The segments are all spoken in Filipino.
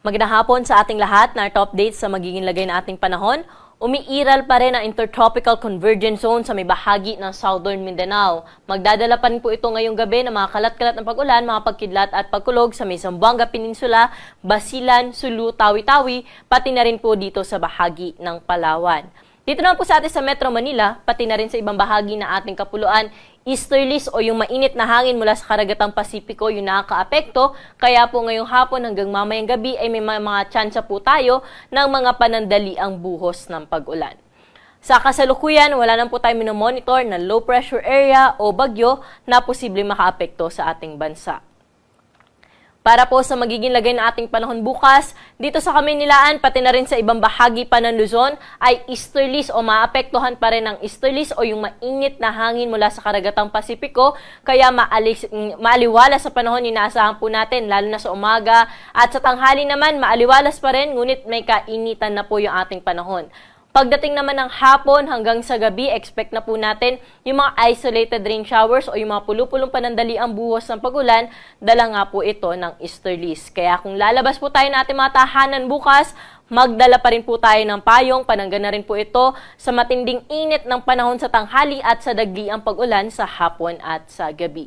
Magandang hapon sa ating lahat na update sa magiging lagay na ating panahon. Umiiral pa rin ang Intertropical Convergence Zone sa may bahagi ng Southern Mindanao. Magdadala pa rin po ito ngayong gabi ng mga kalat-kalat ng pag-ulan, mga pagkidlat at pagkulog sa may Zamboanga Peninsula, Basilan, Sulu, Tawi-Tawi, pati na rin po dito sa bahagi ng Palawan. Dito naman po sa atin sa Metro Manila, pati na rin sa ibang bahagi ng ating kapuluan, easterlies o yung mainit na hangin mula sa karagatang Pasipiko yung nakakaapekto. Kaya po ngayong hapon hanggang mamayang gabi ay may mga tsansa po tayo ng mga panandaliang buhos ng pag-ulan. Sa kasalukuyan, wala nang po tayo minomonitor na low pressure area o bagyo na posibleng makaapekto sa ating bansa. Para po sa magiging lagay na ating panahon bukas, dito sa Kamaynilaan, pati na rin sa ibang bahagi pa ng Luzon, ay easterlies o maapektuhan pa rin ng easterlies o yung mainit na hangin mula sa karagatang Pasipiko. Kaya maaliwalas sa panahon yung inaasahan po natin, lalo na sa umaga. At sa tanghali naman, maaliwalas pa rin, ngunit may kainitan na po yung ating panahon. Pagdating naman ng hapon hanggang sa gabi, expect na po natin yung mga isolated rain showers o yung mga pulupulong panandaliang buhos ng pag-ulan, dala nga po ito ng easterlies. Kaya kung lalabas po tayo ng ating mga tahanan bukas, magdala pa rin po tayo ng payong, panangga na rin po ito sa matinding init ng panahon sa tanghali at sa dagliang pag-ulan sa hapon at sa gabi.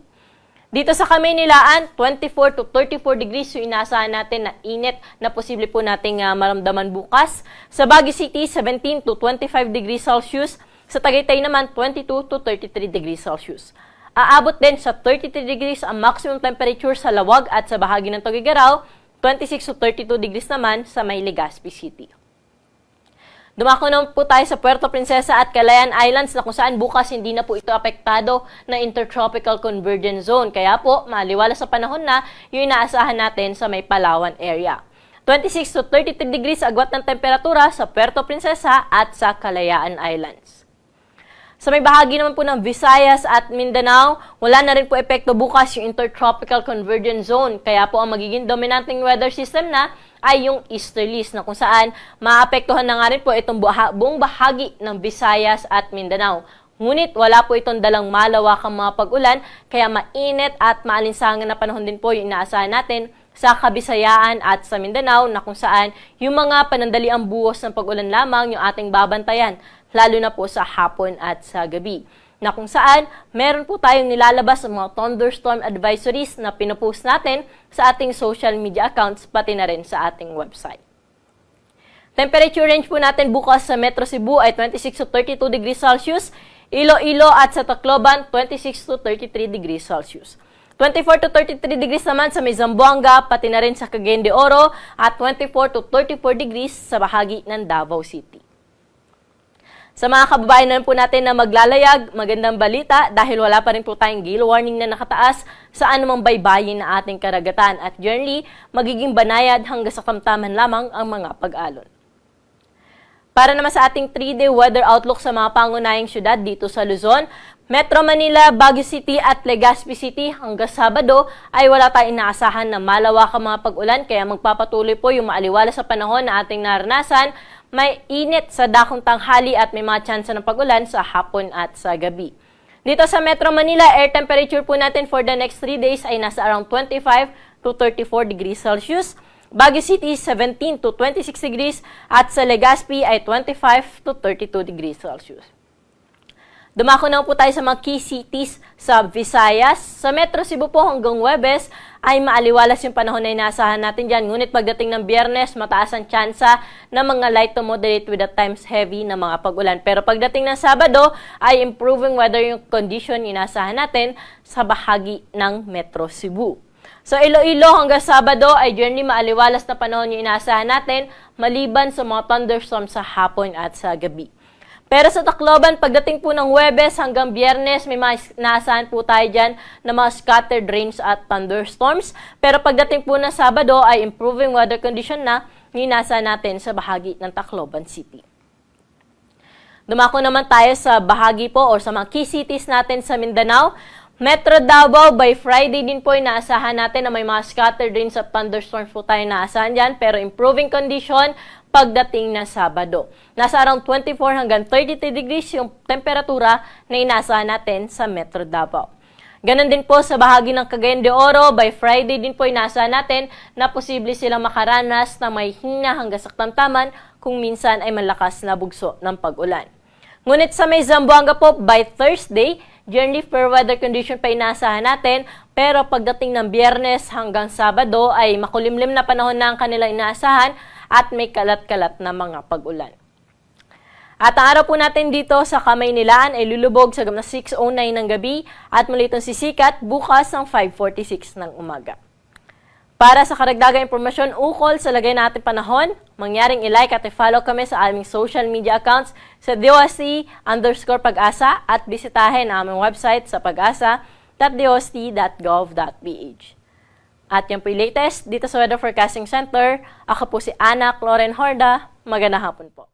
Dito sa Kamaynilaan, 24 to 34 degrees yung inaasahan natin na init na posible po nating maramdaman bukas. Sa Baguio City, 17 to 25 degrees Celsius. Sa Tagaytay naman, 22 to 33 degrees Celsius. Aabot din sa 33 degrees ang maximum temperature sa Lawag at sa bahagi ng Tuguegarao, 26 to 32 degrees naman sa may Legazpi City. Dumako naman po tayo sa Puerto Princesa at Calayan Islands na kung saan bukas hindi na po ito apektado na Intertropical Convergence Zone. Kaya po, maliwala sa panahon na yung inaasahan natin sa may Palawan area. 26 to 33 degrees agwat ng temperatura sa Puerto Princesa at sa Calayan Islands. Sa may bahagi naman po ng Visayas at Mindanao, wala na rin po epekto bukas yung Intertropical Convergence Zone. Kaya po ang magiging dominanting weather system na ay yung easterlies na kung saan maapektuhan na nga rin po itong buong bahagi ng Visayas at Mindanao. Ngunit wala po itong dalang malawakang mga pag-ulan, kaya mainit at maalinsangan na panahon din po yung inaasahan natin sa Kabisayaan at sa Mindanao na kung saan yung mga panandaliang buhos ng pag-ulan lamang yung ating babantayan, lalo na po sa hapon at sa gabi. Na kung saan, meron po tayong nilalabas ng mga thunderstorm advisories na pinupost natin sa ating social media accounts, pati na rin sa ating website. Temperature range po natin bukas sa Metro Cebu ay 26 to 32 degrees Celsius, Iloilo at sa Tacloban, 26 to 33 degrees Celsius. 24 to 33 degrees naman sa may Zamboanga, pati na rin sa Cagayan de Oro, at 24 to 34 degrees sa bahagi ng Davao City. Sa mga kababayan naman po natin na maglalayag, magandang balita dahil wala pa rin po tayong gale warning na nakataas sa anumang baybayin na ating karagatan at generally magiging banayad hanggang sa kamtaman lamang ang mga pag-alon. Para naman sa ating 3-day weather outlook sa mga pangunahing syudad dito sa Luzon, Metro Manila, Baguio City at Legazpi City hanggang Sabado ay wala tayong inaasahan na malawakang mga pag-ulan kaya magpapatuloy po yung maaliwala sa panahon na ating naranasan. May init sa dakong tanghali at may mga tsansa ng pag-ulan sa hapon at sa gabi. Dito sa Metro Manila, air temperature po natin for the next 3 days ay nasa around 25 to 34 degrees Celsius. Baguio City, 17 to 26 degrees at sa Legazpi ay 25 to 32 degrees Celsius. Dumako na po tayo sa mga key cities sa Visayas. Sa Metro Cebu po hanggang Huwebes ay maaliwalas yung panahon na inaasahan natin dyan. Ngunit pagdating ng Biyernes, mataas ang tsansa ng mga light to moderate with at times heavy na mga pag-ulan. Pero pagdating ng Sabado ay improving weather yung condition inaasahan natin sa bahagi ng Metro Cebu. So Iloilo hanggang Sabado ay generally maaliwalas na panahon yung inaasahan natin maliban sa mga thunderstorms sa hapon at sa gabi. Pero sa Tacloban, pagdating po ng Huwebes hanggang Biyernes, may mga naasahan po tayo dyan na mga scattered rains at thunderstorms. Pero pagdating po ng Sabado ay improving weather condition na inaasahan natin sa bahagi ng Tacloban City. Dumako naman tayo sa bahagi po o sa mga key cities natin sa Mindanao. Metro Davao, by Friday din po inaasahan natin na may mga scattered rains at thunderstorms po tayo naasahan dyan. Pero improving condition pagdating ng Sabado. Nasa around 24 hanggang 33 degrees yung temperatura na inaasahan natin sa Metro Davao. Ganon din po sa bahagi ng Cagayan de Oro, by Friday din po inaasahan natin na posible silang makaranas na may hina hanggang sa katamtaman kung minsan ay malakas na bugso ng pag-ulan. Ngunit sa may Zamboanga po, by Thursday, generally fair weather condition pa inaasahan natin, pero pagdating ng Biyernes hanggang Sabado ay makulimlim na panahon na ang kanilang inaasahan at may kalat-kalat na mga pag-ulan. At ang araw po natin dito sa Kamaynilaan ay lulubog sa 6:09 ng gabi at muli itong sisikat bukas ng 5:46 ng umaga. Para sa karagdagang impormasyon ukol sa lagay natin panahon, mangyaring i-like at i-follow kami sa aming social media accounts sa DOST_Pag-asa at bisitahin ang aming website sa pag-asa.dost.gov.ph. At yan po yung latest dito sa Weather Forecasting Center. Ako po si Ana Cloren Horda. Magandang hapon po.